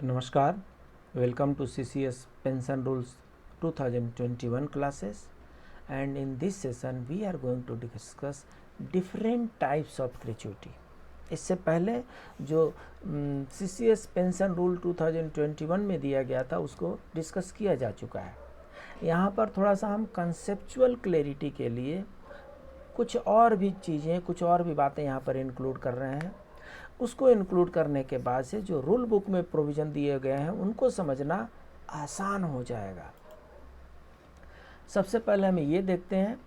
Namaskar, welcome to CCS Pension Rules 2021 classes, and in this session we are going to discuss different types of gratuity. इससे पहले जो CCS pension rule 2021 में दिया गया था उसको डिस्कस किया जा चुका है। यहाँ पर थोड़ा सा हम कंसेप्चुअल क्लैरिटी के लिए कुछ और भी चीज़ें, कुछ और भी बातें यहाँ पर इंक्लूड कर रहे हैं। उसको इंक्लूड करने के बाद से जो रूल बुक में प्रोविज़न दिए गए हैं उनको समझना आसान हो जाएगा। सबसे पहले हम ये देखते हैं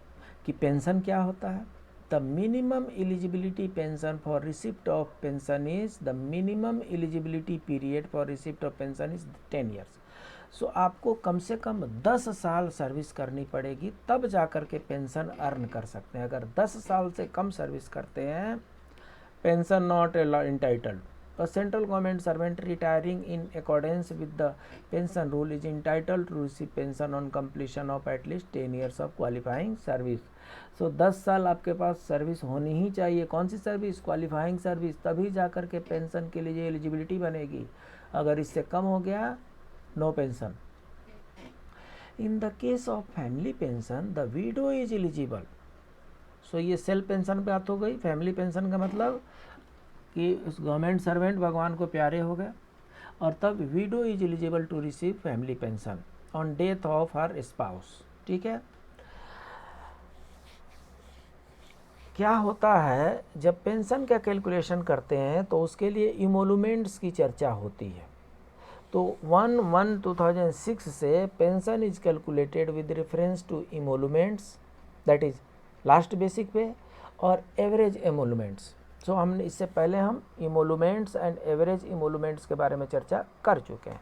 कि पेंशन क्या होता है। The minimum eligibility pension for receipt of pension is the minimum eligibility period for receipt of pension is 10 years. So आपको कम से कम 10 साल सर्विस करनी पड़ेगी, तब जाकर के पेंशन अर्न कर सकते हैं। अगर 10 साल से कम सर्विस करते हैं, pension not entitled. A central government servant retiring in accordance with the pension rule is entitled to receive pension on completion of at least 10 years of qualifying service. So 10 साल आपके पास सर्विस होनी ही चाहिए। कौन सी service? Qualifying service. तभी जाकर के pension के लिए एलिजिबिलिटी बनेगी। अगर इससे कम हो गया, no pension. In the case of family pension the widow is eligible. So ये सेल्फ पेंशन पे बात हो गई। फैमिली पेंशन का मतलब कि उस गवर्नमेंट सर्वेंट भगवान को प्यारे हो गए, और तब widow is eligible to receive family pension on death of her spouse. ठीक है। क्या होता है, जब पेंशन का कैलकुलेशन करते हैं तो उसके लिए इमोलूमेंट्स की चर्चा होती है। तो 1/1/2006 से pension is calculated with reference to emoluments, that is last basic pay और एवरेज एमोलूमेंट्स। सो हमने इससे पहले हम इमोलूमेंट्स एंड एवरेज इमोलूमेंट्स के बारे में चर्चा कर चुके हैं।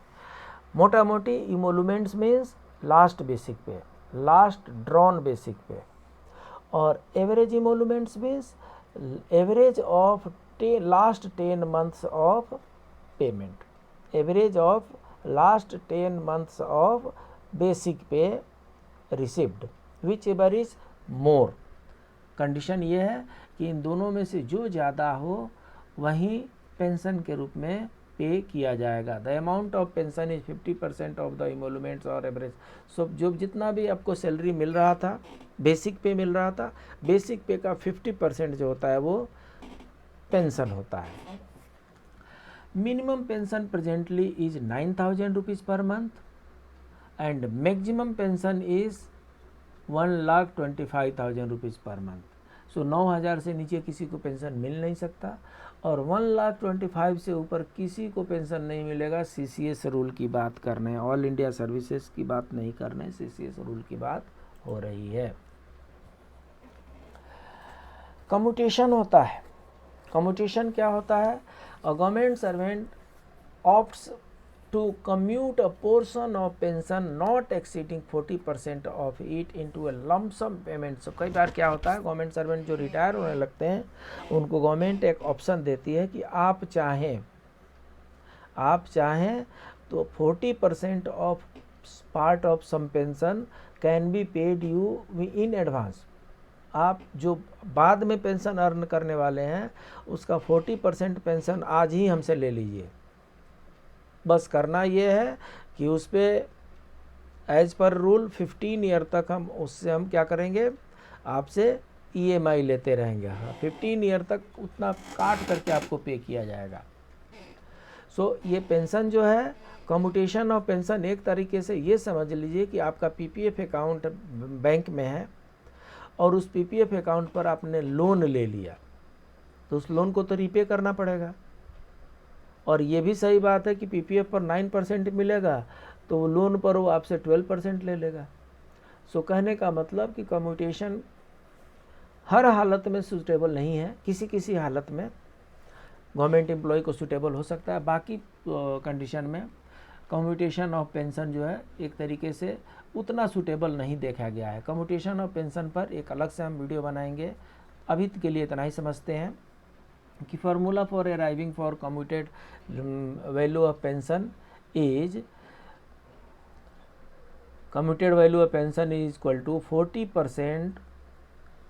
मोटा मोटी emoluments means last basic pay, last drawn basic pay, और average emoluments means average of last 10 months of payment, average of last 10 months of basic pay received, whichever is more. Condition ये है कि इन दोनों में से जो ज़्यादा हो वही पेंशन के रूप में पे किया जाएगा। The amount of pension is 50% of the emoluments और एवरेज। सो जो जितना भी आपको सैलरी मिल रहा था, बेसिक पे मिल रहा था, बेसिक पे का 50% जो होता है वो पेंशन होता है। Minimum pension presently is 9,000 rupees per month and maximum pension is 1,25,000 rupees per month. So 9,000 से नीचे किसी को पेंशन मिल नहीं सकता, और 1,25,000 से ऊपर किसी को पेंशन नहीं मिलेगा। CCS रूल की बात कर रहे हैं, ऑल इंडिया सर्विसेज की बात नहीं कर रहे हैं, CCS रूल की बात हो रही है। कम्यूटेशन होता है। कम्यूटेशन क्या होता है? A government servant opts to commute a portion of pension not exceeding 40% of it into a lump sum payment। So कई बार क्या होता है, गवर्नमेंट सर्वेंट जो रिटायर होने लगते हैं उनको गवर्नमेंट एक ऑप्शन देती है कि आप चाहें तो 40% of part of sum pension can be paid you in advance. आप जो बाद में पेंशन अर्न करने वाले हैं उसका 40% पेंशन आज ही हमसे ले लीजिए। बस करना ये है कि उस पर एज पर रूल 15 ईयर तक हम क्या करेंगे, आपसे EMI लेते रहेंगे। 15 ईयर तक उतना काट करके आपको पे किया जाएगा। सो ये पेंशन जो है, कम्यूटेशन ऑफ पेंशन, एक तरीके से ये समझ लीजिए कि आपका PPF अकाउंट बैंक में है और उस PPF अकाउंट पर आपने लोन ले लिया, तो उस लोन को तो रीपे करना पड़ेगा। और ये भी सही बात है कि PPF पर 9% मिलेगा तो वो लोन पर वो आपसे 12% ले लेगा। सो कहने का मतलब कि कम्यूटेशन हर हालत में सूटेबल नहीं है, किसी किसी हालत में गवर्नमेंट एम्प्लॉय को सूटेबल हो सकता है, बाकी कंडीशन में कम्यूटेशन ऑफ पेंशन जो है एक तरीके से उतना सूटेबल नहीं देखा गया है। कम्यूटेशन ऑफ पेंशन पर एक अलग से हम वीडियो बनाएंगे। अभी के लिए इतना ही समझते हैं कि formula for arriving for commuted value of pension is, commuted value of pension is equal to 40%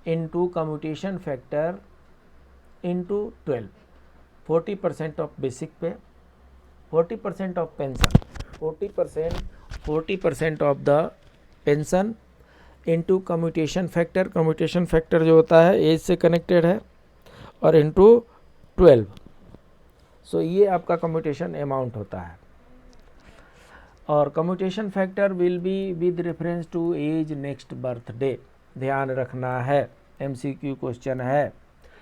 into commutation factor into 12। 40% of basic pay 40% of pension, 40% of the pension into commutation factor, commutation factor जो होता है as से connected है, और into 12। सो ये आपका commutation amount होता है। और commutation factor will be with reference to age next birthday, ध्यान रखना है, MCQ क्वेश्चन है।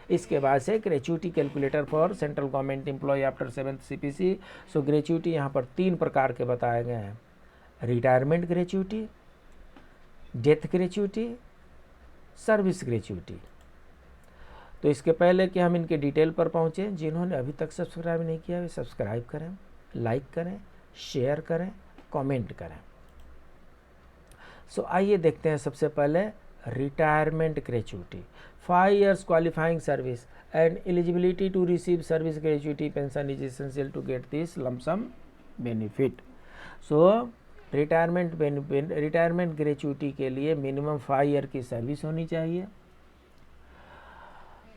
इसके बाद से gratuity calculator for central government employ after 7th CPC। So gratuity यहाँ पर 3 प्रकार के बताए गए हैं, retirement gratuity, death gratuity, service gratuity. तो इसके पहले कि हम इनके डिटेल पर पहुँचे, जिन्होंने अभी तक सब्सक्राइब नहीं किया वे सब्सक्राइब करें, लाइक करें, शेयर करें, कमेंट करें। सो आइए देखते हैं सबसे पहले retirement gratuity. 5 years qualifying service and eligibility to receive service gratuity pension is essential to get this lump sum benefit. So retirement gratuity के लिए मिनिमम 5 year की सर्विस होनी चाहिए,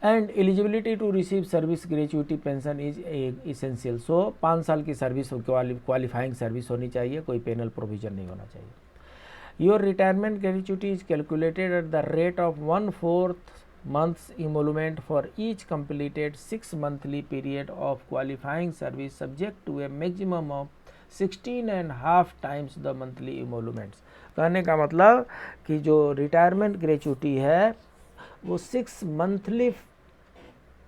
and eligibility to receive service gratuity pension is essential. So 5 साल की service qualifying service होनी चाहिए, कोई पेनल प्रोविजन नहीं होना चाहिए। Your retirement gratuity is calculated at the rate of 1/4 months emolument for each completed 6 monthly period of qualifying service subject to a maximum of 16.5 times the monthly emoluments। कहने का मतलब कि जो रिटायरमेंट ग्रेच्युटी है वो 6 मंथली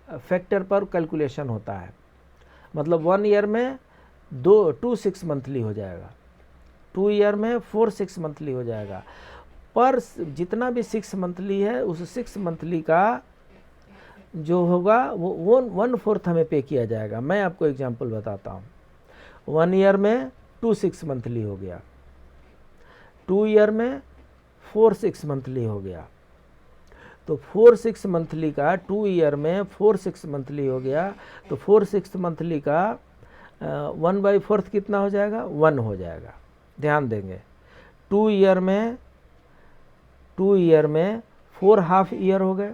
फैक्टर पर calculation होता है, मतलब 1 ईयर में 2 6 मंथली हो जाएगा, 2 ईयर में 4 6 मंथली हो जाएगा, पर जितना भी 6 मंथली है उस 6 मंथली का जो होगा वो 1/4 हमें पे किया जाएगा। मैं आपको एग्जांपल बताता हूँ। 1 ईयर में 2 6 मंथली हो गया, 2 ईयर में 4 6 मंथली हो गया, तो 4 6 मंथली का 2 ईयर में 4 6 मंथली हो गया, तो 4 6 मंथली का 1/4 कितना हो जाएगा, 1 हो जाएगा। ध्यान देंगे, 2 ईयर में 4 हाफ ईयर हो गए,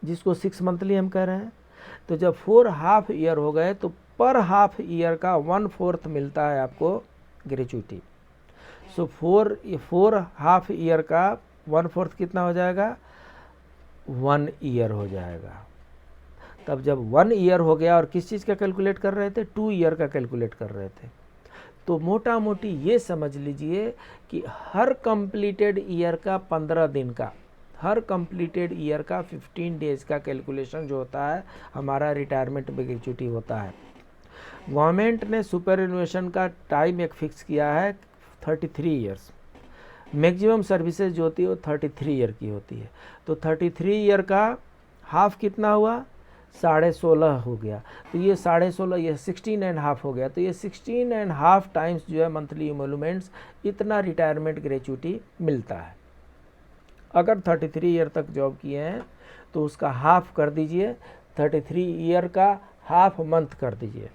जिसको 6 मंथली हम कह रहे हैं। तो जब 4 हाफ ईयर हो गए तो पर हाफ ईयर का 1/4 मिलता है आपको ग्रेच्युटी। सो 4 हाफ ईयर का 1/4 कितना हो जाएगा, 1 ईयर हो जाएगा। तब जब 1 ईयर हो गया और किस चीज़ का कैलकुलेट कर रहे थे, 2 ईयर का कैलकुलेट कर रहे थे, तो मोटा मोटी ये समझ लीजिए कि हर कंप्लीटेड ईयर का 15 दिन का, हर कंप्लीटेड ईयर का 15 डेज का कैलकुलेशन जो होता है हमारा रिटायरमेंट ग्रेच्युटी होता है। गवर्नमेंट ने सुपरएनुएशन का टाइम एक फिक्स किया है 33 ईयर्स। मैक्सिमम सर्विसेज जो होती है वो 33 ईयर की होती है। तो 33 ईयर का हाफ कितना हुआ, 16.5 हो गया, तो ये 16.5 ये 16.5 हो गया, तो ये 16.5 टाइम्स जो है मंथली इमोलूमेंट्स, इतना रिटायरमेंट ग्रेच्युटी मिलता है। अगर 33 ईयर तक जॉब किए हैं तो उसका हाफ कर दीजिए, 33 ईयर का हाफ मंथ कर दीजिए,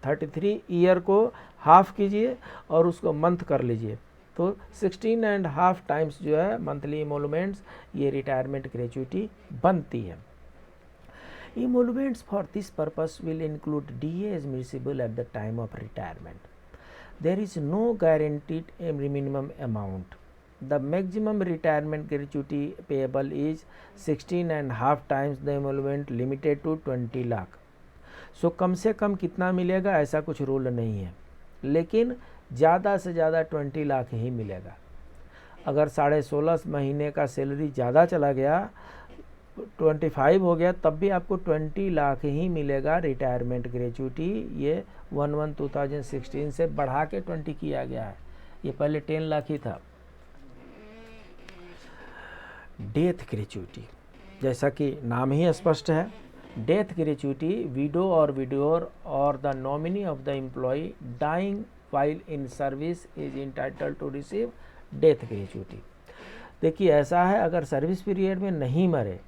33 ईयर को हाफ कीजिए और उसको मंथ कर लीजिए, तो 16.5 टाइम्स जो है मंथली इमोलूमेंट्स ये रिटायरमेंट ग्रेच्युटी बनती है। Emoluments for this purpose will include DA as admissible at the time of retirement. There is no guaranteed minimum amount. The maximum retirement gratuity payable is 16.5 times the emolument limited to 20 lakh. सो कम से कम कितना मिलेगा ऐसा कुछ rule नहीं है, लेकिन ज़्यादा से ज़्यादा 20 लाख ही मिलेगा। अगर 16.5 महीने का सैलरी ज़्यादा चला गया, 25 हो गया, तब भी आपको 20 लाख ही मिलेगा रिटायरमेंट ग्रेच्युटी। ये 1/1/2016 से बढ़ा के 20 किया गया है, ये पहले 10 लाख ही था। डेथ ग्रेच्युटी, जैसा कि नाम ही स्पष्ट है, डेथ ग्रेच्युटी विडो और विडोर और the nominee of the employee dying while in service is entitled to receive death gratuity. देखिए ऐसा है, अगर सर्विस पीरियड में नहीं मरे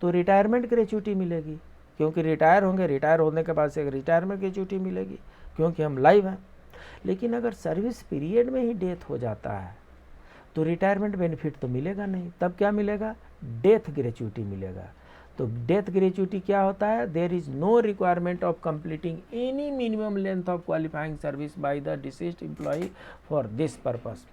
तो रिटायरमेंट ग्रेच्युटी मिलेगी, क्योंकि रिटायर होंगे, रिटायर होने के बाद से रिटायरमेंट ग्रेच्युटी मिलेगी क्योंकि हम लाइव हैं। लेकिन अगर सर्विस पीरियड में ही डेथ हो जाता है तो रिटायरमेंट बेनिफिट तो मिलेगा नहीं, तब क्या मिलेगा, डेथ ग्रेच्युटी मिलेगा। तो डेथ ग्रेचुटी क्या होता है, there is no requirement of completing any minimum length of qualifying service by the deceased employ for this purpose.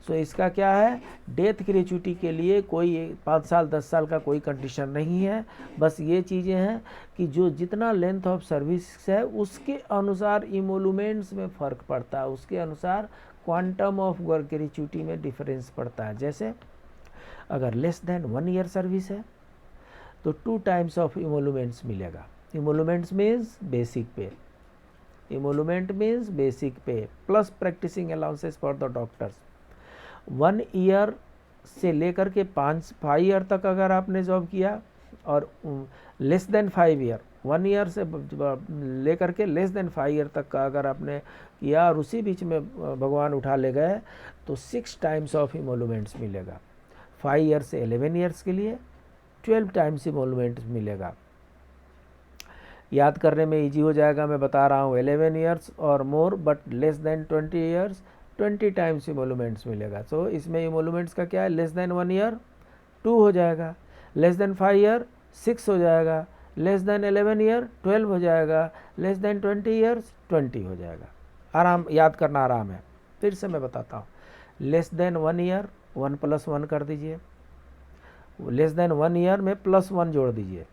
So इसका क्या है, डेथ ग्रेचुटी के लिए कोई 5 साल 10 साल का कोई कंडीशन नहीं है, बस ये चीज़ें हैं कि जो जितना लेंथ ऑफ सर्विस है उसके अनुसार इमोलूमेंट्स में फ़र्क पड़ता है, उसके अनुसार क्वांटम ऑफ ग्रेचुटी में डिफरेंस पड़ता है। जैसे अगर लेस देन 1 ईयर सर्विस है तो 2 टाइम्स ऑफ इमोलूमेंट्स मिलेगा। इमोलूमेंट्स means basic pay, emolument means basic pay plus practising allowances for the doctors. 1 year से लेकर के 5 ईयर तक अगर आपने जॉब किया और लेस देन 5 ईयर, 1 ईयर से लेकर के लेस देन 5 ईयर तक का अगर आपने किया और उसी बीच में भगवान उठा ले गए तो 6 टाइम्स ऑफ इमोलूमेंट्स मिलेगा। 5 ईयर से 11 ईयर्स के लिए 12 टाइम्स इमोलूमेंट्स मिलेगा। याद करने में इजी हो जाएगा, मैं बता रहा हूँ 11 ईयर्स और more but less than 20 years 20 times emoluments मिलेगा। सो इसमें इमोलूमेंट्स का क्या है, लेस देन 1 ईयर 2 हो जाएगा, लेस देन 5 ईयर 6 हो जाएगा, लेस देन 11 ईयर 12 हो जाएगा, लेस देन 20 ईयर्स 20 हो जाएगा। आराम याद करना आराम है। फिर से मैं बताता हूँ, लेस देन 1 ईयर 1 + 1 कर दीजिए, लेस देन 1 ईयर में +1 जोड़ दीजिए,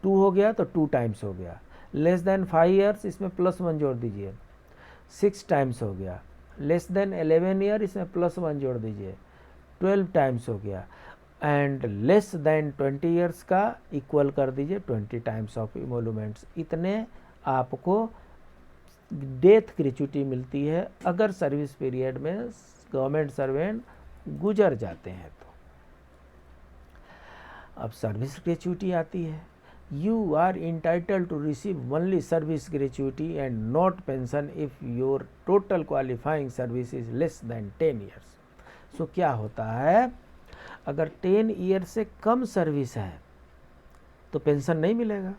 2 हो गया तो 2 टाइम्स हो गया। लेस देन 5 ईयर्स इसमें +1 जोड़ दीजिए, 6 टाइम्स हो गया। लेस देन 11 ईयर इसमें +1 जोड़ दीजिए, 12 टाइम्स हो गया। एंड लेस देन 20 ईयर्स का इक्वल कर दीजिए 20 टाइम्स ऑफ इमोलूमेंट्स। इतने आपको डेथ ग्रेचुटी मिलती है अगर सर्विस पीरियड में गवर्नमेंट सर्वेंट गुजर जाते हैं तो। अब सर्विस ग्रेचुटी आती है। You are entitle to receive only service gratuity and not pension if your total qualifying service is less than 10 years. So क्या होता है, अगर 10 ईयर से कम सर्विस है तो पेंशन नहीं मिलेगा।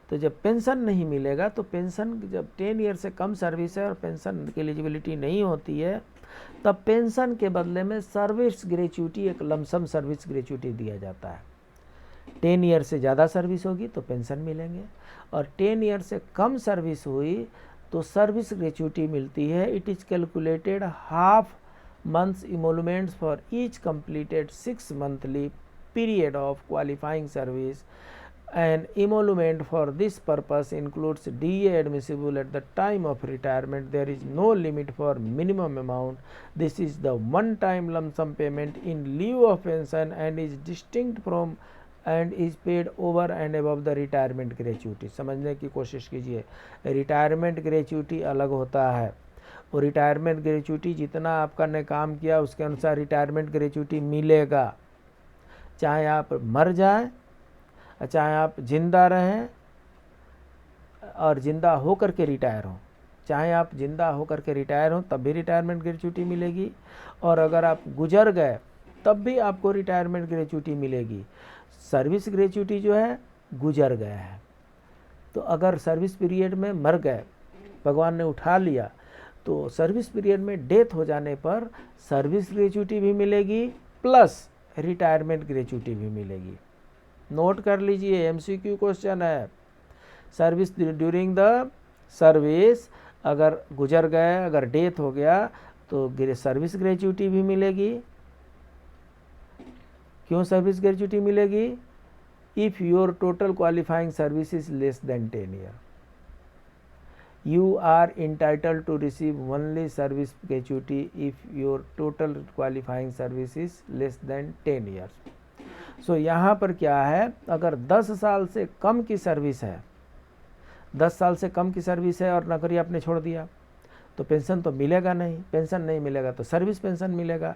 तो जब पेंशन नहीं मिलेगा तो पेंशन, जब 10 ईयर से कम सर्विस है और पेंशन की एलिजिबिलिटी नहीं होती है तब पेंशन के बदले में सर्विस ग्रेचुटी, एक लमसम सर्विस ग्रेचुटी दिया जाता है। 10 ईयर से ज़्यादा सर्विस होगी तो पेंशन मिलेंगे और 10 ईयर से कम सर्विस हुई तो सर्विस ग्रेचुटी मिलती है। It is calculated half months emoluments for each completed 6 monthly period of qualifying service. An emolument for this purpose includes DA admissible at the time of retirement. There is no limit for minimum amount. This is the one-time lump sum payment in lieu of pension and is distinct from and is paid over and above the retirement gratuity. समझने की कोशिश कीजिए, retirement gratuity अलग होता है और retirement gratuity जितना आपका ने काम किया उसके अनुसार रिटायरमेंट ग्रेचुटी मिलेगा, चाहे आप मर जाए चाहे आप जिंदा रहें और जिंदा होकर के रिटायर हों, चाहे आप जिंदा होकर के रिटायर हों तब भी रिटायरमेंट ग्रेचुटी मिलेगी और अगर आप गुजर गए तब भी आपको रिटायरमेंट ग्रेचुटी मिलेगी। सर्विस ग्रेचुटी जो है गुजर गया है तो अगर सर्विस पीरियड में मर गए, भगवान ने उठा लिया, तो सर्विस पीरियड में डेथ हो जाने पर सर्विस ग्रेचुटी भी मिलेगी प्लस रिटायरमेंट ग्रेचुटी भी मिलेगी। नोट कर लीजिए, MCQ क्वेश्चन है। सर्विस ड्यूरिंग द सर्विस अगर गुजर गए, अगर डेथ हो गया तो सर्विस ग्रेचुटी भी मिलेगी। क्यों सर्विस ग्रेचुटी मिलेगी? If your total qualifying service is less than 10 year, you are entitled to receive only service gratuity if your total qualifying service is less than 10 years. So यहाँ पर क्या है, अगर 10 साल से कम की सर्विस है, 10 साल से कम की सर्विस है और नौकरी आपने छोड़ दिया तो पेंशन तो मिलेगा नहीं, पेंशन नहीं मिलेगा तो सर्विस पेंशन मिलेगा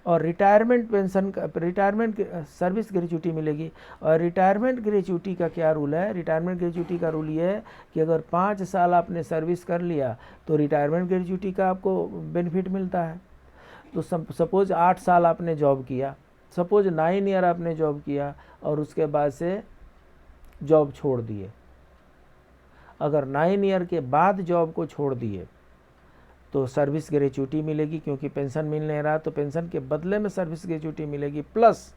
और रिटायरमेंट पेंशन का, रिटायरमेंट सर्विस ग्रेचुटी मिलेगी। और रिटायरमेंट ग्रेचुटी का क्या रूल है? रिटायरमेंट ग्रेचुटी का रूल ये है कि अगर 5 साल आपने सर्विस कर लिया तो रिटायरमेंट ग्रेचुटी का आपको बेनिफिट मिलता है। तो सपोज 8 साल आपने जॉब किया, सपोज 9 ईयर आपने जॉब किया और उसके बाद से जॉब छोड़ दिए, अगर 9 ईयर के बाद जॉब को छोड़ दिए तो सर्विस ग्रेचुटी मिलेगी, क्योंकि पेंशन मिल नहीं रहा तो पेंशन के बदले में सर्विस ग्रेचुटी मिलेगी प्लस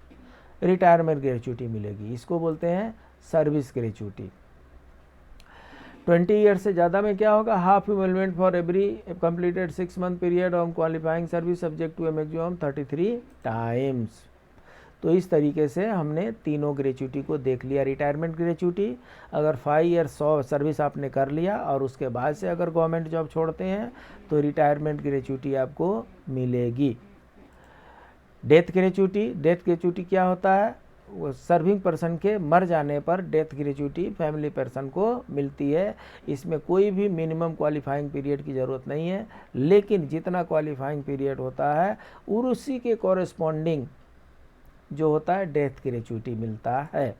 रिटायरमेंट ग्रेच्युटी मिलेगी। इसको बोलते हैं सर्विस ग्रेच्युटी। 20 ईयर से ज़्यादा में क्या होगा, half emolument for every completed 6 month period of qualifying service subject to a maximum 33 times. तो इस तरीके से हमने तीनों ग्रेच्युटी को देख लिया। रिटायरमेंट ग्रेच्युटी, अगर 5 ईयर्स सर्विस आपने कर लिया और उसके बाद से अगर गवर्नमेंट जॉब छोड़ते हैं तो रिटायरमेंट ग्रेच्युटी आपको मिलेगी। डेथ ग्रेच्युटी क्या होता है, वो सर्विंग पर्सन के मर जाने पर डेथ ग्रेच्युटी फैमिली पर्सन को मिलती है। इसमें कोई भी मिनिमम क्वालिफाइंग पीरियड की ज़रूरत नहीं है, लेकिन जितना क्वालिफाइंग पीरियड होता है और उसी के कॉरेस्पॉन्डिंग जो होता है डेथ ग्रेच्युटी मिलता है।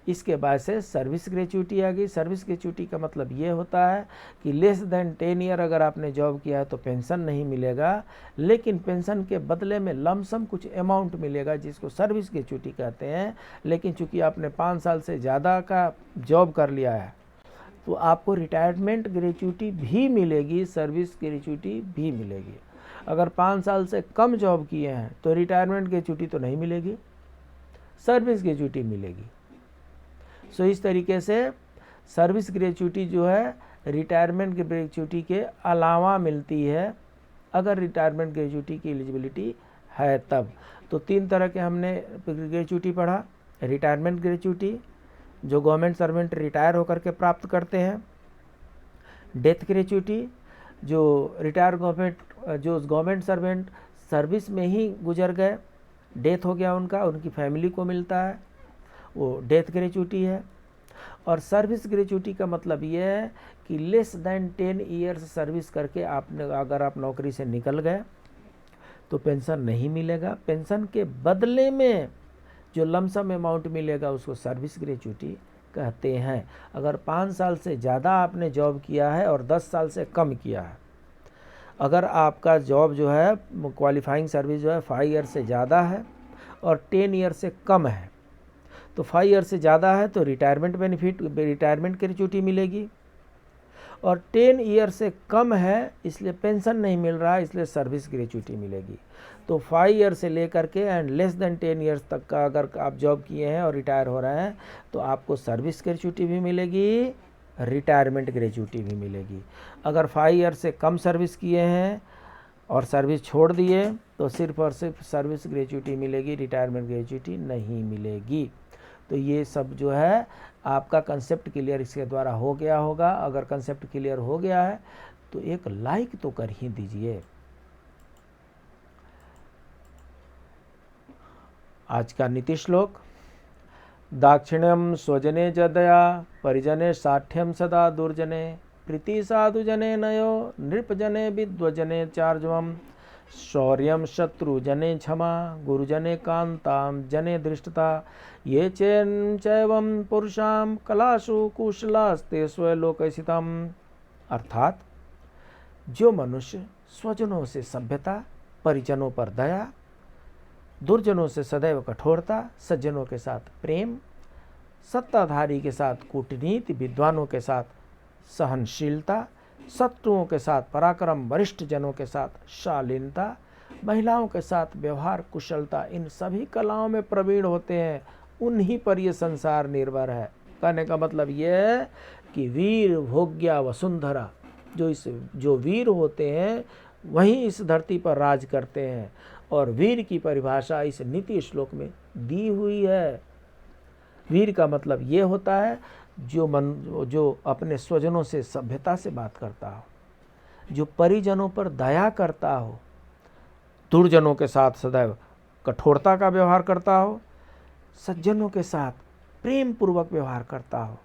इसके बाद से सर्विस ग्रेच्युटी आ गई। सर्विस ग्रेच्युटी का मतलब ये होता है कि लेस देन 10 ईयर अगर आपने जॉब किया है तो पेंशन नहीं मिलेगा, लेकिन पेंशन के बदले में लमसम कुछ अमाउंट मिलेगा जिसको सर्विस ग्रेच्युटी कहते हैं। लेकिन चूंकि आपने 5 साल से ज़्यादा का जॉब कर लिया है तो आपको रिटायरमेंट ग्रेच्युटी भी मिलेगी, सर्विस ग्रेच्युटी भी मिलेगी। अगर 5 साल से कम जॉब किए हैं तो रिटायरमेंट ग्रेच्युटी तो नहीं मिलेगी, सर्विस ग्रेच्युटी मिलेगी। सो इस तरीके से सर्विस ग्रेच्युटी जो है रिटायरमेंट ग्रेच्युटी के अलावा मिलती है अगर रिटायरमेंट ग्रेच्युटी की एलिजिबिलिटी है तब। तो 3 तरह के हमने ग्रेच्युटी पढ़ा। रिटायरमेंट ग्रेच्युटी जो गवर्नमेंट सर्वेंट रिटायर होकर के प्राप्त करते हैं। डेथ ग्रेच्युटी जो गवर्नमेंट सर्वेंट सर्विस में ही गुजर गए, डेथ हो गया उनका, उनकी फैमिली को मिलता है, वो डेथ ग्रेच्युटी है। और सर्विस ग्रेच्युटी का मतलब ये है कि लेस देन 10 ईयर्स सर्विस करके अगर आप नौकरी से निकल गए तो पेंशन नहीं मिलेगा। पेंशन के बदले में जो लमसम अमाउंट मिलेगा उसको सर्विस ग्रेच्युटी कहते हैं। अगर 5 साल से ज़्यादा आपने जॉब किया है और 10 साल से कम किया है, अगर आपका जॉब जो है क्वालिफाइंग सर्विस जो है 5 ईयर से ज़्यादा है और 10 ईयर से कम है, तो 5 ईयर से ज़्यादा है तो रिटायरमेंट ग्रेच्युटी मिलेगी, और 10 ईयर से कम है इसलिए पेंशन नहीं मिल रहा है, इसलिए सर्विस ग्रेच्युटी मिलेगी। तो 5 ईयर से लेकर के एंड लेस देन 10 ईयर्स तक का अगर आप जॉब किए हैं और रिटायर हो रहे हैं तो आपको सर्विस ग्रेच्युटी भी मिलेगी, रिटायरमेंट ग्रेच्युटी भी मिलेगी। अगर 5 ईयर से कम सर्विस किए हैं और सर्विस छोड़ दिए तो सिर्फ और सिर्फ सर्विस ग्रेच्युटी मिलेगी, रिटायरमेंट ग्रेच्युटी नहीं मिलेगी। तो ये सब जो है आपका कंसेप्ट क्लियर इसके द्वारा हो गया होगा। अगर कंसेप्ट क्लियर हो गया है तो एक लाइक तो कर ही दीजिए। आज का नीति श्लोक, दाक्षिण्यम स्वजने च दया परिजने साठ्यम सदा दुर्जने प्रीति साधुजने नयो नृपजने विद्वजने चार्जवम शौर्यम शत्रुजने क्षमा गुरुजने कांताम जने दृष्टता ये चैवम पुरुषाम कलासु कुशलास्ते स्वलोकसितम। अर्थात जो मनुष्य स्वजनों से सभ्यता, परिजनों पर दया, दुर्जनों से सदैव कठोरता, सज्जनों के साथ प्रेम, सत्ताधारी के साथ कूटनीति, विद्वानों के साथ सहनशीलता, शत्रुओं के साथ पराक्रम, वरिष्ठ जनों के साथ शालीनता, महिलाओं के साथ व्यवहार कुशलता, इन सभी कलाओं में प्रवीण होते हैं, उन्हीं पर ये संसार निर्भर है। कहने का मतलब ये है कि वीर भोग्या वसुंधरा, जो वीर होते हैं वहीं इस धरती पर राज करते हैं। और वीर की परिभाषा इस नीति श्लोक में दी हुई है। वीर का मतलब ये होता है जो अपने स्वजनों से सभ्यता से बात करता हो, जो परिजनों पर दया करता हो, दुर्जनों के साथ सदैव कठोरता का व्यवहार करता हो, सज्जनों के साथ प्रेम पूर्वक व्यवहार करता हो,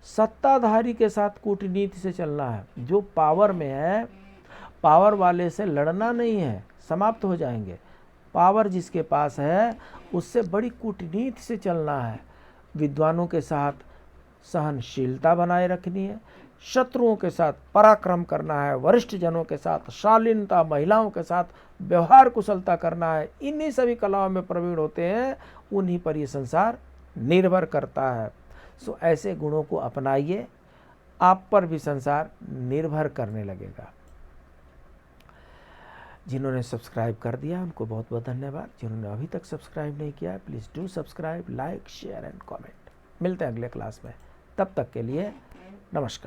सत्ताधारी के साथ कूटनीति से चलना है। जो पावर में है, पावर वाले से लड़ना नहीं है, समाप्त हो जाएंगे। पावर जिसके पास है उससे बड़ी कूटनीति से चलना है। विद्वानों के साथ सहनशीलता बनाए रखनी है, शत्रुओं के साथ पराक्रम करना है, वरिष्ठ जनों के साथ शालीनता, महिलाओं के साथ व्यवहार कुशलता करना है। इन्हीं सभी कलाओं में प्रवीण होते हैं, उन्हीं पर ये संसार निर्भर करता है। सो ऐसे गुणों को अपनाइए, आप पर भी संसार निर्भर करने लगेगा। जिन्होंने सब्सक्राइब कर दिया उनको बहुत बहुत धन्यवाद। जिन्होंने अभी तक सब्सक्राइब नहीं किया please do subscribe, like, share and comment. मिलते हैं अगले क्लास में, तब तक के लिए नमस्कार।